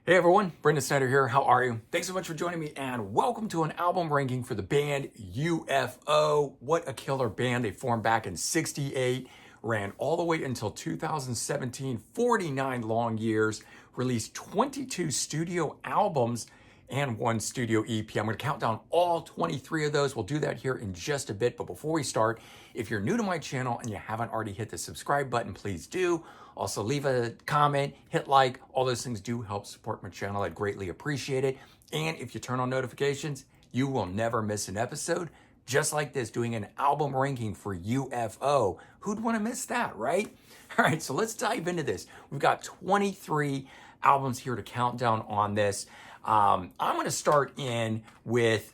Hey everyone, Brendan Snyder here. How are you? Thanks so much for joining me and welcome to an album ranking for the band UFO. What a killer band. They formed back in 68, ran all the way until 2017, 49 long years, released 22 studio albums and one studio EP. I'm going to count down all 23 of those. We'll do that here in just a bit. But before we start, if you're new to my channel and you haven't already hit the subscribe button, please do. Also leave a comment, hit like, all those things do help support my channel. I'd greatly appreciate it. And if you turn on notifications, you will never miss an episode just like this, doing an album ranking for UFO. Who'd want to miss that, right? All right, so let's dive into this. We've got 23 albums here to count down on this. I'm going to start in with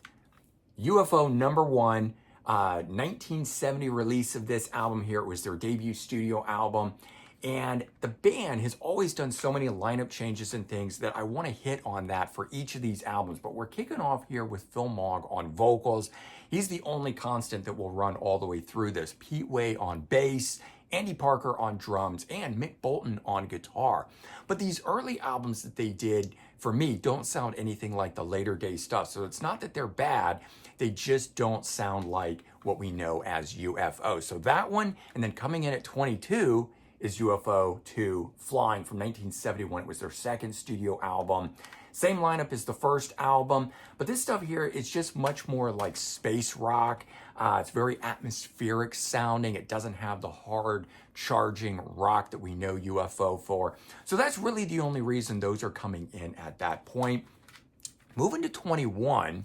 UFO number one, 1970 release of this album here. It was their debut studio album. And the band has always done so many lineup changes and things that I want to hit on that for each of these albums. But we're kicking off here with Phil Mogg on vocals. He's the only constant that will run all the way through this. Pete Way on bass, Andy Parker on drums, and Mick Bolton on guitar. But these early albums that they did, for me, don't sound anything like the later day stuff. So it's not that they're bad, they just don't sound like what we know as UFO. So that one, and then coming in at 22, is UFO 2 Flying from 1971. It was their second studio album. Same lineup as the first album, but this stuff here is just much more like space rock. It's very atmospheric sounding. It doesn't have the hard charging rock that we know UFO for. So that's really the only reason those are coming in at that point. Moving to 21,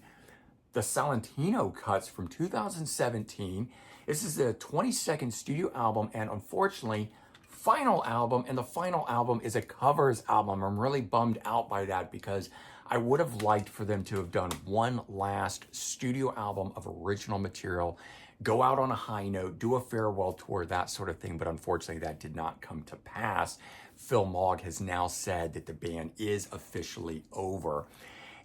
the Salentino cuts from 2017. This is the 22nd studio album, and unfortunately, final album, and the final album is a covers album. I'm really bummed out by that because I would have liked for them to have done one last studio album of original material, go out on a high note, do a farewell tour, that sort of thing, but unfortunately that did not come to pass. Phil Mogg has now said that the band is officially over.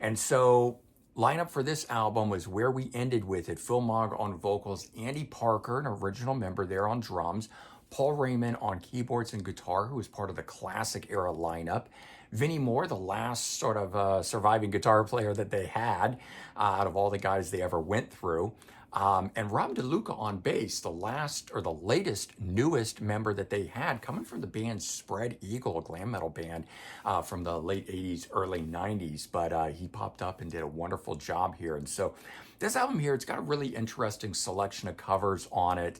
And so lineup for this album was where we ended with it. Phil Mogg on vocals, Andy Parker, an original member there on drums, Paul Raymond on keyboards and guitar, who was part of the classic era lineup. Vinnie Moore, the last sort of surviving guitar player that they had out of all the guys they ever went through. And Rob DeLuca on bass, the last or the latest, newest member that they had, coming from the band Spread Eagle, a glam metal band from the late 80s, early 90s. But he popped up and did a wonderful job here. And so this album here, it's got a really interesting selection of covers on it.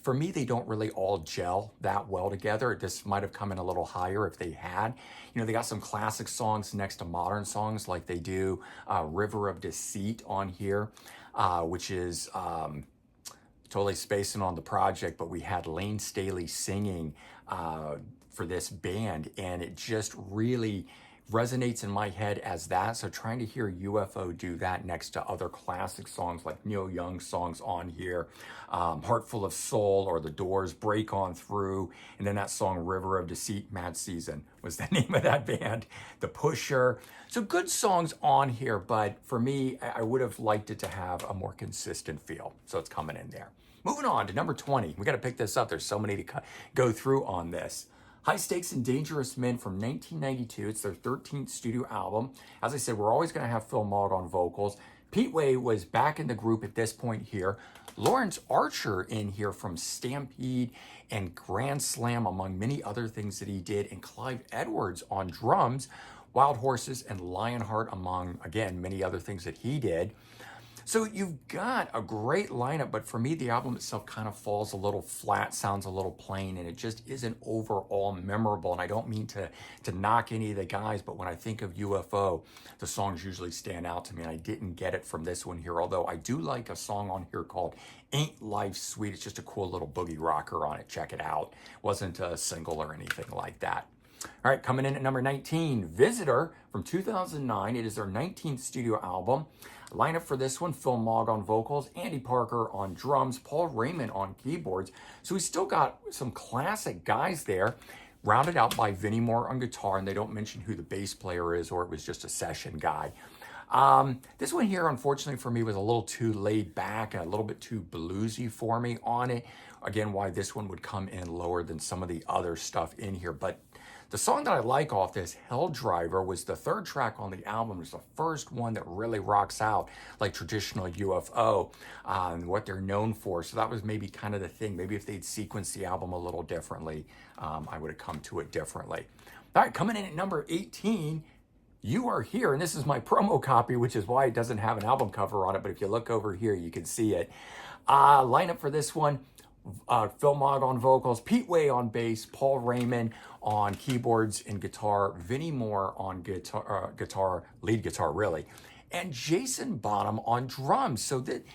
For me, they don't really all gel that well together. This might have come in a little higher if they had. You know, they got some classic songs next to modern songs, like they do River of Deceit on here, which is totally spacing on the project, but we had Lane Staley singing for this band, and it just really resonates in my head as that. So trying to hear UFO do that next to other classic songs like Neil Young songs on here, Heart Full of Soul or The Doors' Break On Through, and then that song River of Deceit, Mad Season was the name of that band, The Pusher. So good songs on here, but for me, I would have liked it to have a more consistent feel. So it's coming in there. Moving on to number 20. We got to pick this up. There's so many to go through on this. High Stakes and Dangerous Men from 1992. It's their 13th studio album. As I said, we're always going to have Phil Mogg on vocals. Pete Way was back in the group at this point here. Lawrence Archer in here from Stampede and Grand Slam, among many other things that he did. And Clive Edwards on drums, Wild Horses and Lionheart, among, again, many other things that he did. So you've got a great lineup, but for me, the album itself kind of falls a little flat, sounds a little plain, and it just isn't overall memorable. And I don't mean to knock any of the guys, but when I think of UFO, the songs usually stand out to me, and I didn't get it from this one here, although I do like a song on here called Ain't Life Sweet. It's just a cool little boogie rocker on it. Check it out. Wasn't a single or anything like that. All right, coming in at number 19, Visitor from 2009. It is their 19th studio album. Lineup for this one, Phil Mogg on vocals, Andy Parker on drums, Paul Raymond on keyboards. So we still got some classic guys there, rounded out by Vinnie Moore on guitar, and they don't mention who the bass player is, or it was just a session guy. This one here, unfortunately for me, was a little too laid back and a little bit too bluesy for me on it. Again, why this one would come in lower than some of the other stuff in here. But The song that I like off this, Hell Driver, was the third track on the album. It's the first one that really rocks out like traditional UFO and what they're known for. So that was maybe kind of the thing. Maybe if they'd sequenced the album a little differently, I would have come to it differently. All right, coming in at number 18, You Are Here. And this is my promo copy, which is why it doesn't have an album cover on it. But if you look over here, you can see it. Lineup for this one. Phil Mogg on vocals, Pete Way on bass, Paul Raymond on keyboards and guitar, Vinnie Moore on guitar, lead guitar really, and Jason Bonham on drums. So that,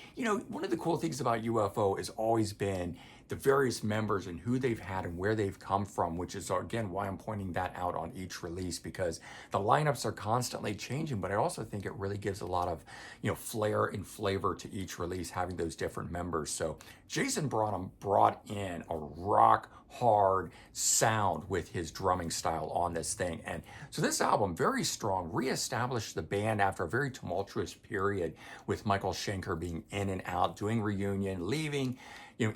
one of the cool things about UFO has always been the various members and who they've had and where they've come from, which is again why I'm pointing that out on each release, because the lineups are constantly changing, but I also think it really gives a lot of flair and flavor to each release, having those different members. So Jason Bonham brought in a rock hard sound with his drumming style on this thing. And so this album, very strong, reestablished the band after a very tumultuous period with Michael Schenker being in and out, doing reunion, leaving,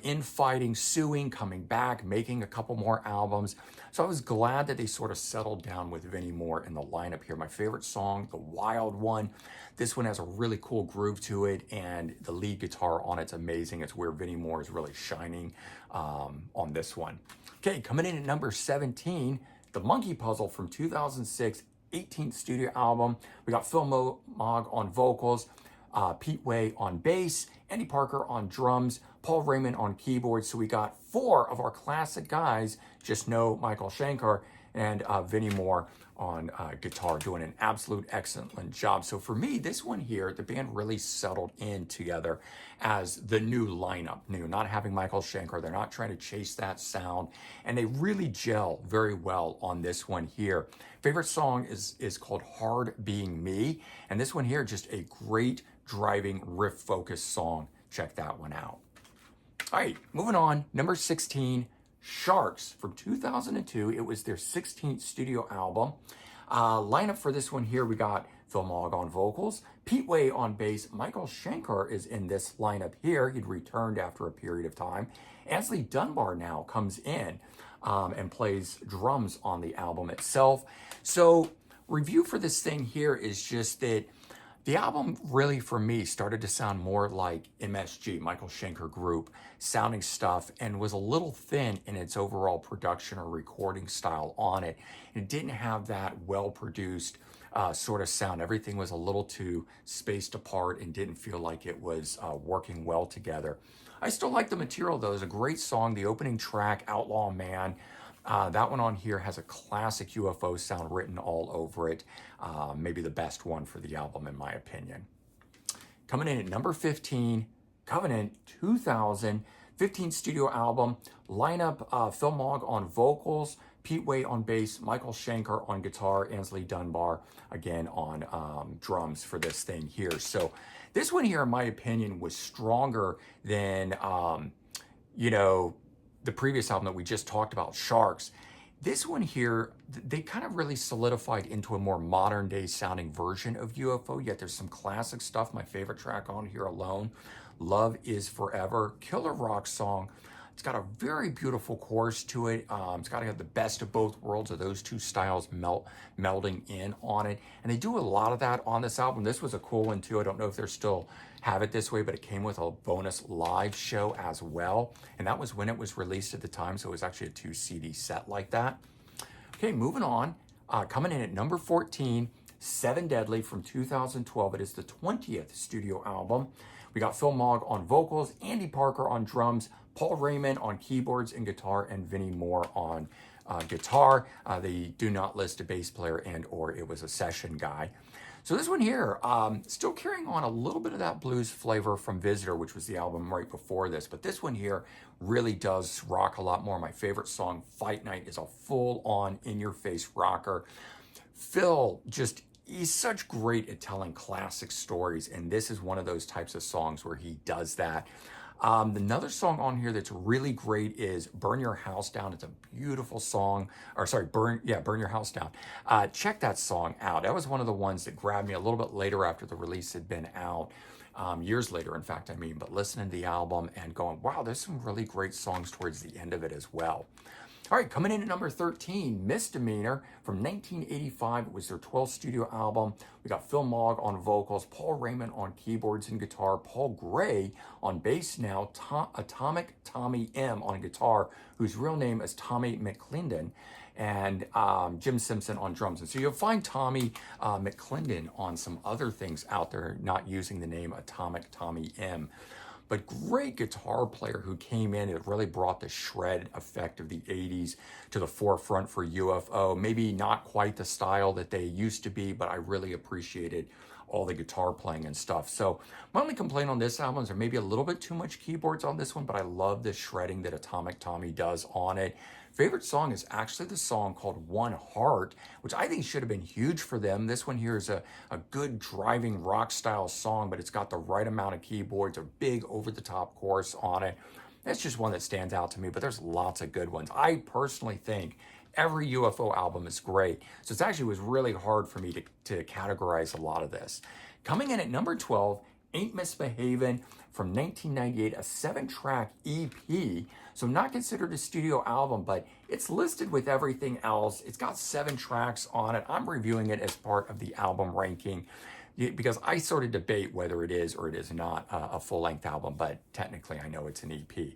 infighting, suing, coming back, making a couple more albums. So I was glad that they sort of settled down with Vinnie Moore in the lineup here. My favorite song, The Wild One. This one has a really cool groove to it, and the lead guitar on it's amazing. It's where Vinnie Moore is really shining on this one. Okay, coming in at number 17, The Monkey Puzzle from 2006, 18th studio album. We got Phil Mogg on vocals, Pete Way on bass, Andy Parker on drums, Paul Raymond on keyboards. So we got 4 of our classic guys, just no Michael Schenker, and Vinnie Moore on guitar, doing an absolute excellent job. So for me, this one here, the band really settled in together as the new lineup, not having Michael Schenker. They're not trying to chase that sound, and they really gel very well on this one here. Favorite song is called Hard Being Me, and this one here, just a great driving riff-focused song. Check that one out. All right, moving on, number 16, Sharks from 2002. It was their 16th studio album. Lineup for this one here, we got Phil Mogg on vocals, Pete Way on bass. Michael Schenker is in this lineup here. He'd returned after a period of time. Ansley Dunbar now comes in and plays drums on the album itself. So review for this thing here is just that the album really, for me, started to sound more like MSG, Michael Schenker Group, sounding stuff, and was a little thin in its overall production or recording style on it. It didn't have that well-produced sort of sound. Everything was a little too spaced apart and didn't feel like it was working well together. I still like the material, though. It's a great song. The opening track, Outlaw Man, that one on here has a classic UFO sound written all over it. Maybe the best one for the album, in my opinion. Coming in at number 15, Covenant 2015 studio album. Lineup, Phil Mogg on vocals, Pete Way on bass, Michael Schenker on guitar, Ansley Dunbar again on drums for this thing here. So this one here, in my opinion, was stronger than, the previous album that we just talked about, Sharks. This one here, they kind of really solidified into a more modern day sounding version of UFO, yet there's some classic stuff. My favorite track on here alone, Love Is Forever, killer rock song. It's got a very beautiful chorus to it. It's got to have the best of both worlds of those two styles melding in on it. And they do a lot of that on this album. This was a cool one too. I don't know if they're still have it this way, but it came with a bonus live show as well. And that was when it was released at the time. So it was actually a 2 CD set like that. Okay, moving on. Coming in at number 14, Seven Deadly from 2012. It is the 20th studio album. We got Phil Mogg on vocals, Andy Parker on drums, Paul Raymond on keyboards and guitar, and Vinnie Moore on guitar. They do not list a bass player and or it was a session guy. So this one here, still carrying on a little bit of that blues flavor from Visitor, which was the album right before this. But this one here really does rock a lot more. My favorite song, Fight Night, is a full-on in-your-face rocker. Phil he's such great at telling classic stories, and this is one of those types of songs where he does that. Another song on here that's really great is Burn Your House Down. It's a beautiful song. Burn Your House Down. Check that song out. That was one of the ones that grabbed me a little bit later after the release had been out. Years later, in fact, but listening to the album and going, wow, there's some really great songs towards the end of it as well. All right, coming in at number 13, Misdemeanor from 1985. It was their 12th studio album. We got Phil Mogg on vocals, Paul Raymond on keyboards and guitar, Paul Gray on bass now, Atomic Tommy M on guitar, whose real name is Tommy McClendon, and Jim Simpson on drums. And so you'll find Tommy McClendon on some other things out there, not using the name Atomic Tommy M. But great guitar player who came in and really brought the shred effect of the 80s to the forefront for UFO. Maybe not quite the style that they used to be, but I really appreciated all the guitar playing and stuff. So my only complaint on this album is there may be a little bit too much keyboards on this one, but I love the shredding that Atomic Tommy does on it. Favorite song is actually the song called One Heart, which I think should have been huge for them. This one here is a good driving rock style song, but it's got the right amount of keyboards, a big over the top chorus on it. That's just one that stands out to me, but there's lots of good ones. I personally think every UFO album is great. So it actually was really hard for me to categorize a lot of this. Coming in at number 12, Ain't Misbehavin' from 1998, a 7-track EP. So not considered a studio album, but it's listed with everything else. It's got 7 tracks on it. I'm reviewing it as part of the album ranking because I sort of debate whether it is or it is not a full-length album, but technically I know it's an EP.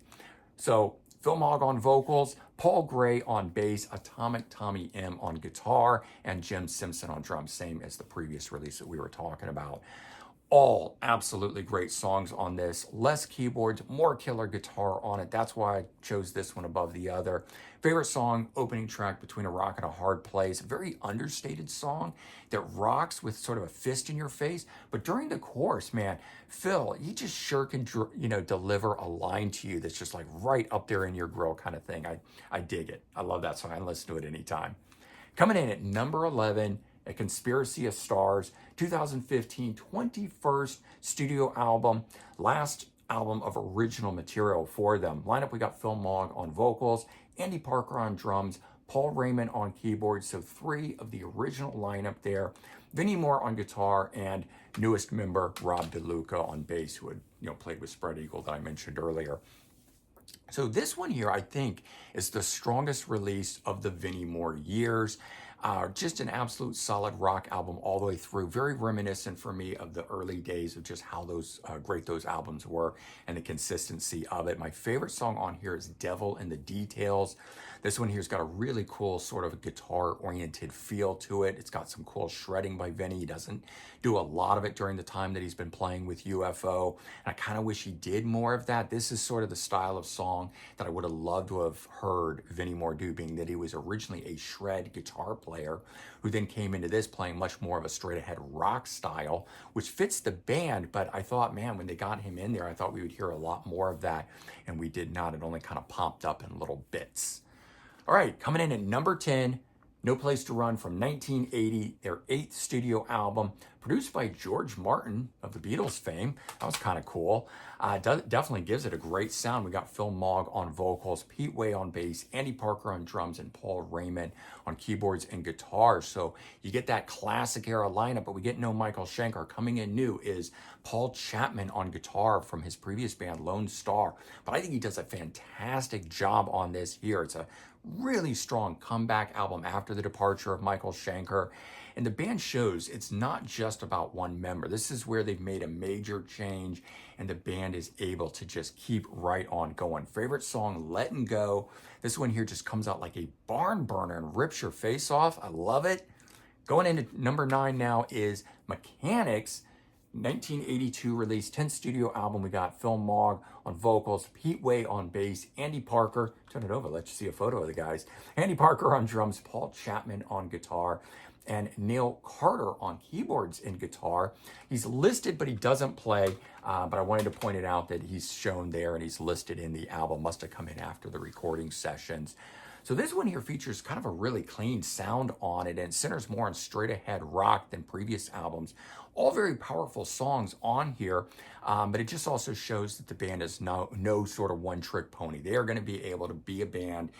So Phil Mogg on vocals, Paul Gray on bass, Atomic Tommy M on guitar, and Jim Simpson on drums, same as the previous release that we were talking about. All absolutely great songs on this. Less keyboards, more killer guitar on it. That's why I chose this one above the other. Favorite song, opening track, Between a Rock and a Hard Place. Very understated song that rocks with sort of a fist in your face. But during the chorus, man, Phil, he just sure can, deliver a line to you that's just like right up there in your grill kind of thing. I dig it. I love that song. I listen to it anytime. Coming in at number 11, A Conspiracy of Stars, 2015, 21st studio album, last album of original material for them. Lineup, we got Phil Mogg on vocals, Andy Parker on drums, Paul Raymond on keyboards, so 3 of the original lineup there. Vinnie Moore on guitar, and newest member Rob DeLuca on bass, who had played with Spread Eagle that I mentioned earlier. So this one here, I think, is the strongest release of the Vinnie Moore years. Just an absolute solid rock album all the way through. Very reminiscent for me of the early days of just how great those albums were and the consistency of it. My favorite song on here is Devil in the Details. This one here's got a really cool sort of guitar-oriented feel to it. It's got some cool shredding by Vinnie. He doesn't do a lot of it during the time that he's been playing with UFO. And I kind of wish he did more of that. This is sort of the style of song that I would have loved to have heard Vinnie Moore do, being that he was originally a shred guitar player who then came into this playing much more of a straight-ahead rock style, which fits the band. But I thought, man, when they got him in there, I thought we would hear a lot more of that, and we did not. It only kind of popped up in little bits. All right, coming in at number 10, No Place to Run from 1980, their 8th studio album, produced by George Martin of the Beatles fame. That was kind of cool. Definitely gives it a great sound. We got Phil Mogg on vocals, Pete Way on bass, Andy Parker on drums, and Paul Raymond on keyboards and guitars. So you get that classic era lineup, but we get no Michael Schenker. Coming in new is Paul Chapman on guitar from his previous band, Lone Star. But I think he does a fantastic job on this here. It's a really strong comeback album after the departure of Michael Schenker. And the band shows it's not just about one member. This is where they've made a major change and the band is able to just keep right on going. Favorite song, Lettin' Go. This one here just comes out like a barn burner and rips your face off. I love it. Going into number 9 now is Mechanics, 1982 release, 10th studio album. We got Phil Mogg on vocals, Pete Way on bass, Andy Parker, turn it over, let you see a photo of the guys. Andy Parker on drums, Paul Chapman on guitar, and Neil Carter on keyboards and guitar. He's listed, but he doesn't play. But I wanted to point it out that he's shown there and he's listed in the album. Must have come in after the recording sessions. So this one here features kind of a really clean sound on it and centers more on straight ahead rock than previous albums. All very powerful songs on here, but it just also shows that the band is no sort of one-trick pony. They are going to be able to be a band,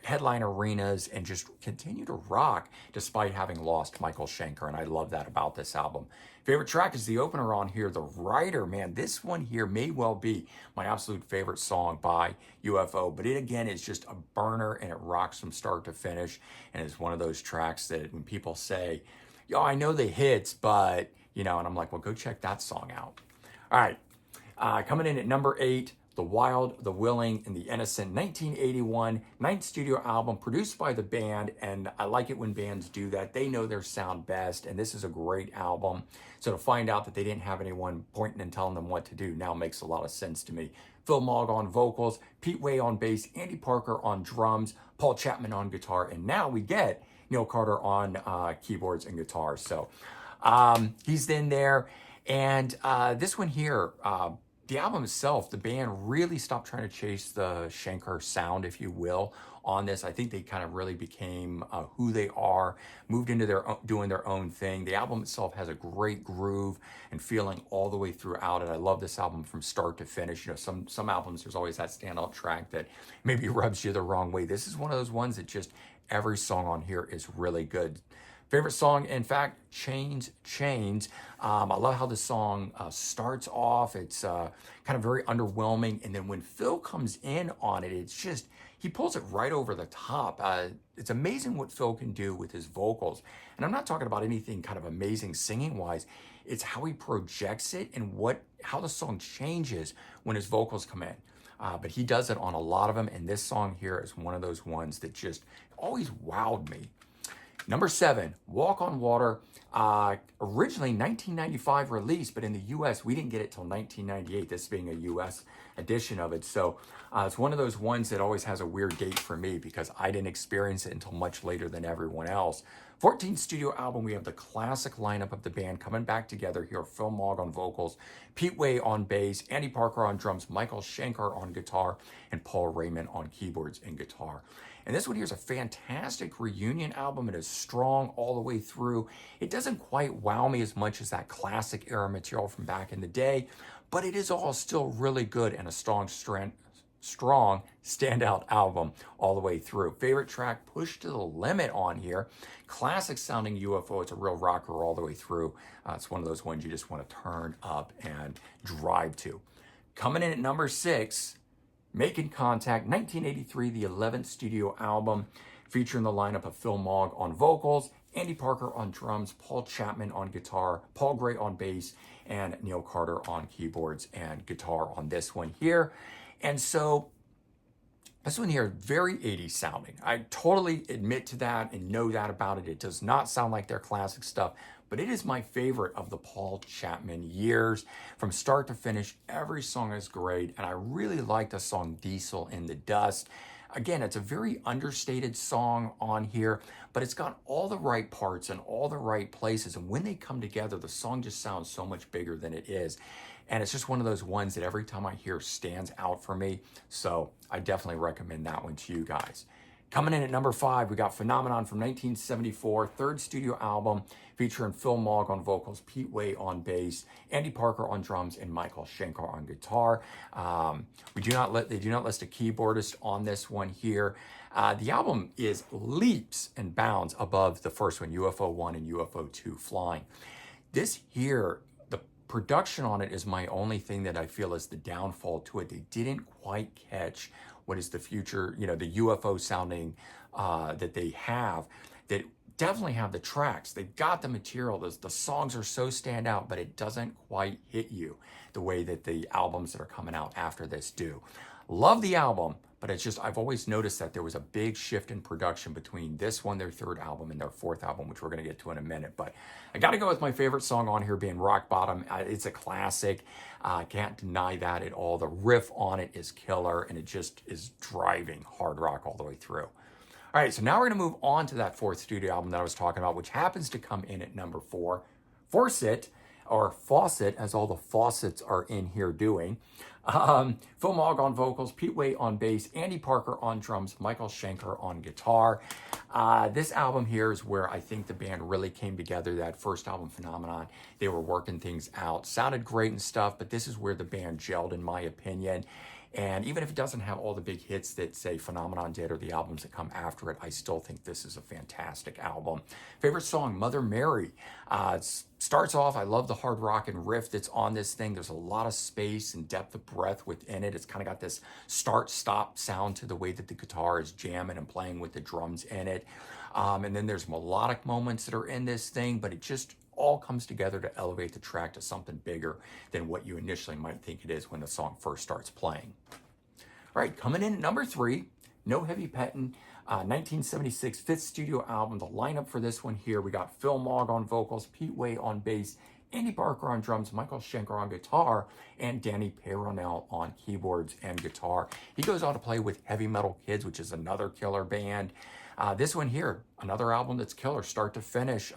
headline arenas and just continue to rock despite having lost Michael Schenker. And I love that about this album. Favorite track is the opener on here, The Rider. Man, this one here may well be my absolute favorite song by UFO, but it again is just a burner and it rocks from start to finish. And it's one of those tracks that when people say, yo, I know the hits, but, and I'm like, well, go check that song out. All right, coming in at number 8, The Wild, the Willing, and the Innocent, 1981, ninth studio album produced by the band, and I like it when bands do that. They know their sound best, and this is a great album. So to find out that they didn't have anyone pointing and telling them what to do now makes a lot of sense to me. Phil Mogg on vocals, Pete Way on bass, Andy Parker on drums, Paul Chapman on guitar, and now we get Neil Carter on keyboards and guitars. So he's in there. And this one here, the album itself, the band really stopped trying to chase the Schenker sound, if you will, on this. I think they kind of really became who they are, moved into doing their own thing. The album itself has a great groove and feeling all the way throughout it. I love this album from start to finish. Some albums, there's always that standout track that maybe rubs you the wrong way. This is one of those ones that just every song on here is really good. Favorite song, in fact, Chains. I love how the song starts off. It's kind of very underwhelming. And then when Phil comes in on it, it's just, he pulls it right over the top. It's amazing what Phil can do with his vocals. And I'm not talking about anything kind of amazing singing wise. It's how he projects it and how the song changes when his vocals come in. But he does it on a lot of them. And this song here is one of those ones that just always wowed me. Number 7, Walk on Water, originally 1995 release, but in the US, we didn't get it till 1998, this being a US edition of it. So it's one of those ones that always has a weird date for me because I didn't experience it until much later than everyone else. 14th studio album, we have the classic lineup of the band coming back together here. Phil Mogg on vocals, Pete Way on bass, Andy Parker on drums, Michael Schenker on guitar, and Paul Raymond on keyboards and guitar. And this one here is a fantastic reunion album. It is strong all the way through. It doesn't quite wow me as much as that classic era material from back in the day, but it is all still really good and a strong standout album all the way through. Favorite track, Push to the Limit on here. Classic sounding UFO. It's a real rocker all the way through. It's one of those ones you just want to turn up and drive to. Coming in at number 6, Making Contact, 1983, the 11th studio album, featuring the lineup of Phil Mogg on vocals, Andy Parker on drums, Paul Chapman on guitar, Paul Gray on bass, and Neil Carter on keyboards and guitar on this one here. And so this one here, very 80s sounding. I totally admit to that and know that about it. It does not sound like their classic stuff, but it is my favorite of the Paul Chapman years. From start to finish, every song is great, and I really like the song Diesel in the Dust. Again, it's a very understated song on here, but it's got all the right parts and all the right places, and when they come together, the song just sounds so much bigger than it is. And it's just one of those ones that every time I hear stands out for me, so I definitely recommend that one to you guys. Coming in at number 5, we got Phenomenon from 1974, third studio album featuring Phil Mogg on vocals, Pete Way on bass, Andy Parker on drums, and Michael Schenker on guitar. They do not list a keyboardist on this one here. The album is leaps and bounds above the first one, UFO 1 and UFO 2 Flying. This here, the production on it is my only thing that I feel is the downfall to it. They didn't quite catch what is the future, the UFO sounding that they have, that definitely have the tracks. They've got the material. The songs are so stand out, but it doesn't quite hit you the way that the albums that are coming out after this do. Love the album, but it's just, I've always noticed that there was a big shift in production between this one, their third album, and their fourth album, which we're going to get to in a minute. But I got to go with my favorite song on here being Rock Bottom. It's a classic. I can't deny that at all. The riff on it is killer, and it just is driving hard rock all the way through. All right, so now we're going to move on to that fourth studio album that I was talking about, which happens to come in at number 4, Fawcett, or Fawcett, as all the faucets are in here doing. Phil Mogg on vocals, Pete Way on bass, Andy Parker on drums, Michael Schenker on guitar. This album here is where I think the band really came together. That first album, Phenomenon, they were working things out. Sounded great and stuff, but this is where the band gelled, in my opinion. And even if it doesn't have all the big hits that, say, Phenomenon did or the albums that come after it, I still think this is a fantastic album. Favorite song, Mother Mary. Starts off, I love the hard rock and riff that's on this thing. There's a lot of space and depth of breath within it. It's kind of got this start-stop sound to the way that the guitar is jamming and playing with the drums in it. And then there's melodic moments that are in this thing, but it just all comes together to elevate the track to something bigger than what you initially might think it is when the song first starts playing. All right, coming in at number 3, No Heavy Pettin', 1976 fifth studio album. The lineup for this one here, we got Phil Mogg on vocals, Pete Way on bass, Andy Barker on drums, Michael Schenker on guitar, and Danny Peyronel on keyboards and guitar. He goes on to play with Heavy Metal Kids, which is another killer band. This one here, another album that's killer, start to finish.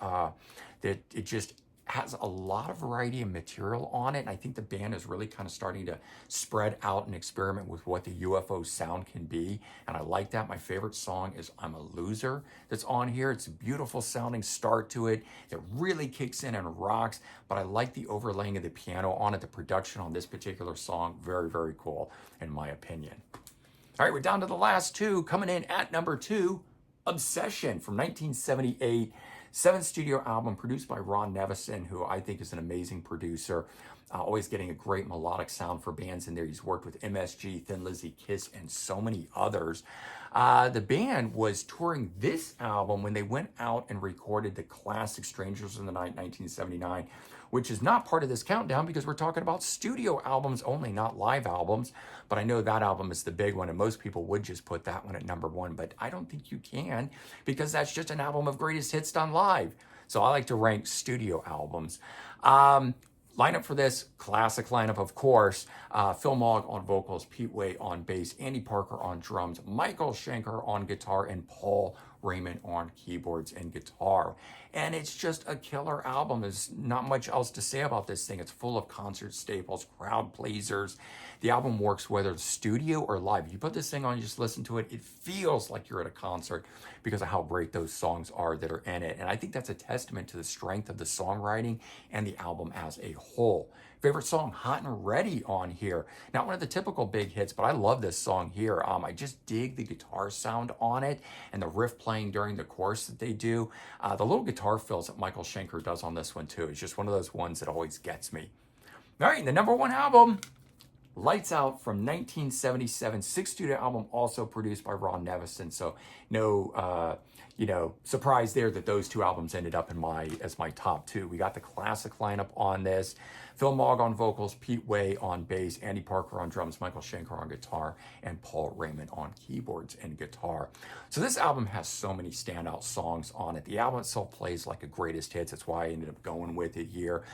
That it just has a lot of variety of material on it. And I think the band is really kind of starting to spread out and experiment with what the UFO sound can be. And I like that. My favorite song is I'm a Loser that's on here. It's a beautiful sounding start to it. It really kicks in and rocks, but I like the overlaying of the piano on it. The production on this particular song, very, very cool in my opinion. All right, we're down to the last 2. Coming in at number 2, Obsession from 1978. 7th studio album produced by Ron Nevison, who I think is an amazing producer. Always getting a great melodic sound for bands in there. He's worked with MSG, Thin Lizzy, Kiss, and so many others. The band was touring this album when they went out and recorded the classic Strangers in the Night 1979, which is not part of this countdown because we're talking about studio albums only, not live albums. But I know that album is the big one, and most people would just put that one at number 1, but I don't think you can because that's just an album of greatest hits done live. So I like to rank studio albums. Lineup for this, classic lineup, of course. Phil Mogg on vocals, Pete Way on bass, Andy Parker on drums, Michael Schenker on guitar, and Paul Raymond on keyboards and guitar. And it's just a killer album. There's not much else to say about this thing. It's full of concert staples, crowd pleasers. The album works whether it's studio or live. If you put this thing on, you just listen to it, it feels like you're at a concert because of how great those songs are that are in it. And I think that's a testament to the strength of the songwriting and the album as a whole. Favorite song, Hot and Ready on here. Not one of the typical big hits, but I love this song here. I just dig the guitar sound on it and the riff playing during the chorus that they do. The little guitar fills that Michael Schenker does on this one too. It's just one of those ones that always gets me. All right, the number 1 album, Lights Out from 1977, 6th studio album, also produced by Ron Nevison. So no, surprise there that those 2 albums ended up in as my top 2. We got the classic lineup on this. Phil Mogg on vocals, Pete Way on bass, Andy Parker on drums, Michael Schenker on guitar, and Paul Raymond on keyboards and guitar. So this album has so many standout songs on it. The album itself plays like a greatest hits. That's why I ended up going with it here.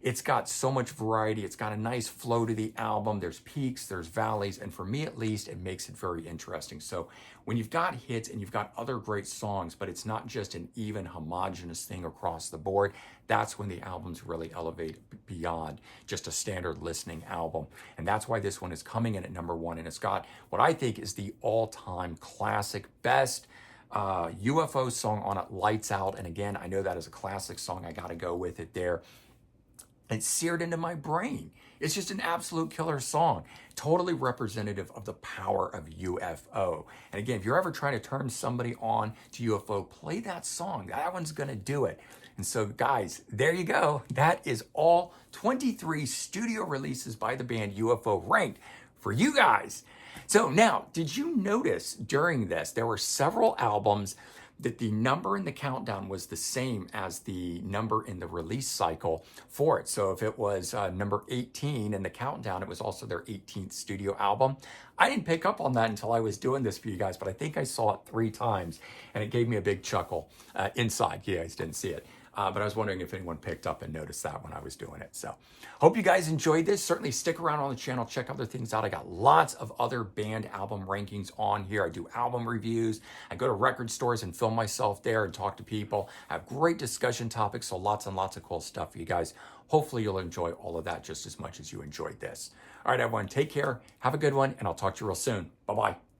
It's got so much variety. It's got a nice flow to the album. There's peaks, there's valleys, and for me at least, it makes it very interesting. So when you've got hits and you've got other great songs, but it's not just an even homogenous thing across the board, that's when the albums really elevate beyond just a standard listening album. And that's why this one is coming in at number 1. And it's got what I think is the all-time classic, best UFO song on it, Lights Out. And again, I know that is a classic song. I got to go with it there. It's seared into my brain. It's just an absolute killer song, totally representative of the power of UFO. And again, if you're ever trying to turn somebody on to UFO, play that song. That one's going to do it. And so guys, there you go. That is all 23 studio releases by the band UFO ranked for you guys. So now, did you notice during this, there were several albums that the number in the countdown was the same as the number in the release cycle for it. So if it was number 18 in the countdown, it was also their 18th studio album. I didn't pick up on that until I was doing this for you guys, but I think I saw it 3 times and it gave me a big chuckle inside. You guys didn't see it. But I was wondering if anyone picked up and noticed that when I was doing it. So hope you guys enjoyed this. Certainly stick around on the channel, check other things out. I got lots of other band album rankings on here. I do album reviews. I go to record stores and film myself there and talk to people. I have great discussion topics, so lots and lots of cool stuff for you guys. Hopefully you'll enjoy all of that just as much as you enjoyed this. All right, everyone, take care. Have a good one, and I'll talk to you real soon. Bye-bye.